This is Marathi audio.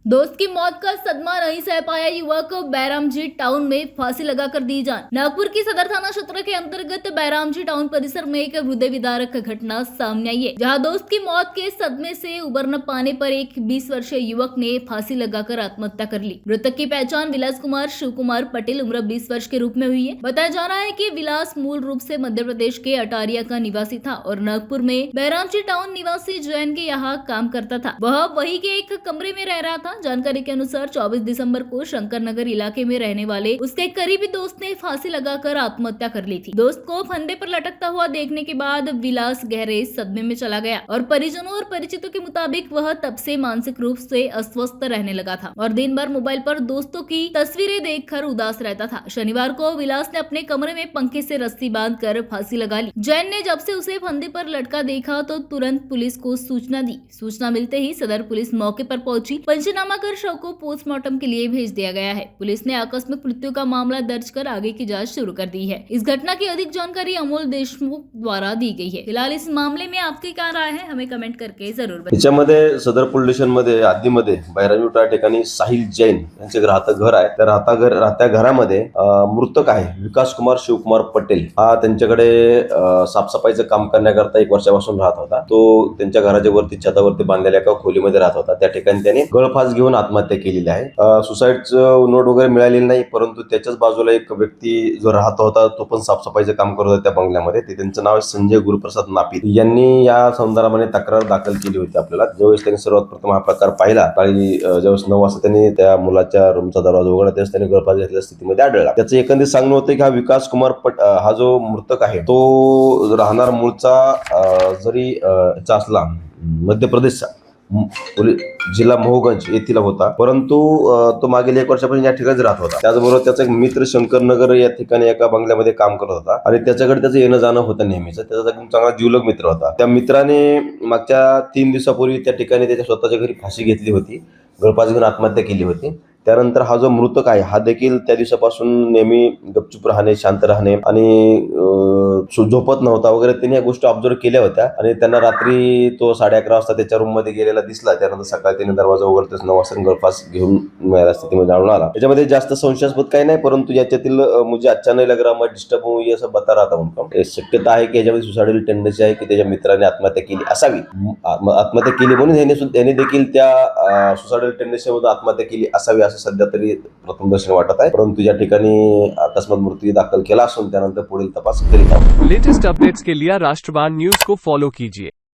दोस्त की मौत का सदमा नहीं सह पाया युवक, बैरामजी टाउन में फांसी लगाकर दी जान। नागपुर की सदर थाना क्षेत्र के अंतर्गत बैरामजी टाउन परिसर में एक हृदय विदारक घटना सामने आई है, जहां दोस्त की मौत के सदमे से उबर न पाने पर एक 20 वर्षीय युवक ने फांसी लगाकर आत्महत्या कर ली। मृतक की पहचान विलास कुमार शिव कुमार पटेल उम्र 20 वर्ष के रूप में हुई है। बताया जा रहा है कि विलास मूल रूप से मध्य प्रदेश के अटारिया का निवासी था और नागपुर में बैरामजी टाउन निवासी जैन के यहाँ काम करता था। वह वही के एक कमरे में रह रहा था। जानकारी के अनुसार 24 दिसंबर को शंकर नगर इलाके में रहने वाले उसके करीबी दोस्त ने फांसी लगाकर आत्महत्या कर ली थी। दोस्त को फंदे पर लटकता हुआ देखने के बाद विलास गहरे सदमे में चला गया और परिजनों और परिचितों के मुताबिक वह तब से मानसिक रूप से अस्वस्थ रहने लगा था और दिन भर मोबाइल पर दोस्तों की तस्वीरें देखकर उदास रहता था। शनिवार को विलास ने अपने कमरे में पंखे से रस्सी बांधकर फांसी लगा ली। जैन ने जब से उसे फंदे पर लटका देखा तो तुरंत पुलिस को सूचना दी। सूचना मिलते ही सदर पुलिस मौके पर पहुंची। पंचनामा कर शव को पोस्टमार्टम के लिए भेज दिया गया है। पुलिस ने आकस्मिक मृत्यु का मामला दर्ज कर आगे की जांच शुरू कर दी है। इस घटना की अधिक जानकारी अमोल देशमुख द्वारा दी गई है। फिलहाल इस मामले में आपकी क्या राय है, हमें कमेंट करके जरूर बताएं। याच्यामध्ये सदर पोलीस स्टेशन मध्ये हद्दीमध्ये बैरामजी ठिकाणी साहिल जैन यांचे राहतं घर आहे। त्या राहत्या घरामध्ये मृतक आहे विकास कुमार शिवकुमार पटेल। हा त्यांच्याकडे साफसफाईचं काम करण्याकरता 1 वर्षापासून राहत होता। तो त्यांच्या घराच्या वरती छतावरती बांधलेल्या एका खोलीमध्ये राहत होता। त्या ठिकाणी त्याने गळफास घेऊन आत्महत्या केलेली आहे। सुसाईडचं नोट वगैरे मिळालेली नाही, परंतु त्याच्याच बाजूला एक व्यक्ती जो राहत होता तो पण साफसफाईचं काम करत होता त्या बंगल्यामध्ये। त्यांचं नाव संजय गुरुप्रसाद नापीत यांनी या संदर्भाने तक्रार दाखल केली होती आपल्याला। ज्यावेळेस त्यांनी सर्वात प्रथम हा प्रकार पाहिला आणि ज्यावेळेस 9 वाजता त्यांनी त्या मुलाच्या रूमचा दरवाजा उघडला त्यावेळेस त्यांनी गळफास घेतलेल्या स्थितीमध्ये आढळला। त्याचं एकंदरीत सांगणं होतं की हा विकास कुमार हा जो मृतक आहे तो राहणार मूळचा जरी असला मध्य प्रदेशचा जिल्हा महोगंज येथील होता, परंतु तो मागील 1 वर्षापासून या ठिकाणी राहत होता। त्याचबरोबर त्याचा एक मित्र शंकर नगर या ठिकाणी एका बंगल्यामध्ये काम करत होता आणि त्याच्याकडे त्याचं येणं जाणं होतं नेहमीच। त्याचा एकदम चांगला जीवलग मित्र होता। त्या मित्राने मागच्या 3 दिवसापूर्वी त्या ठिकाणी त्याच्या स्वतःच्या घरी फाशी घेतली होती, गळफास घेऊन आत्महत्या केली होती। त्यानंतर हा जो मृतक आहे हा देखील त्या दिवसापासून नेहमी गपचूप राहणे, शांत राहणे आणि झोपत नव्हता वगैरे त्यांनी या गोष्टी ऑब्झर्व केल्या होत्या आणि त्यांना रात्री तो 11:30 वाजता त्याच्या रूम मध्ये गेलेला दिसला। त्यानंतर सकाळी त्याने दरवाजा उघडताच 9 वाजता गळफास घेऊन मिळाल्या स्थितीमध्ये जाणून आला। त्याच्यामध्ये जास्त संशयास्पद काही नाही, परंतु याच्यातील मुझे अच्छा नहीं लग रहा, मैं डिस्टर्ब हूं ये सब बता रहा था उनको। शक्यता आहे की याच्यामध्ये सुसाइडल टेंडन्सी आहे की त्याच्या मित्राने आत्महत्या केली असावी। आत्महत्या केली म्हणून त्याने देखील त्या सुसाइडल टेंडन्सीमध्ये आत्महत्या केली असावी असं सध्या तरी प्रथमदर्शनी वाटत आहे, परंतु या ठिकाणी अकस्मात मृत्यू दाखल केला असून त्यानंतर पुढील तपास करीत आहोत। लेटेस्ट अपडेट्स के लिए राष्ट्रवाद न्यूज को फॉलो कीजिए।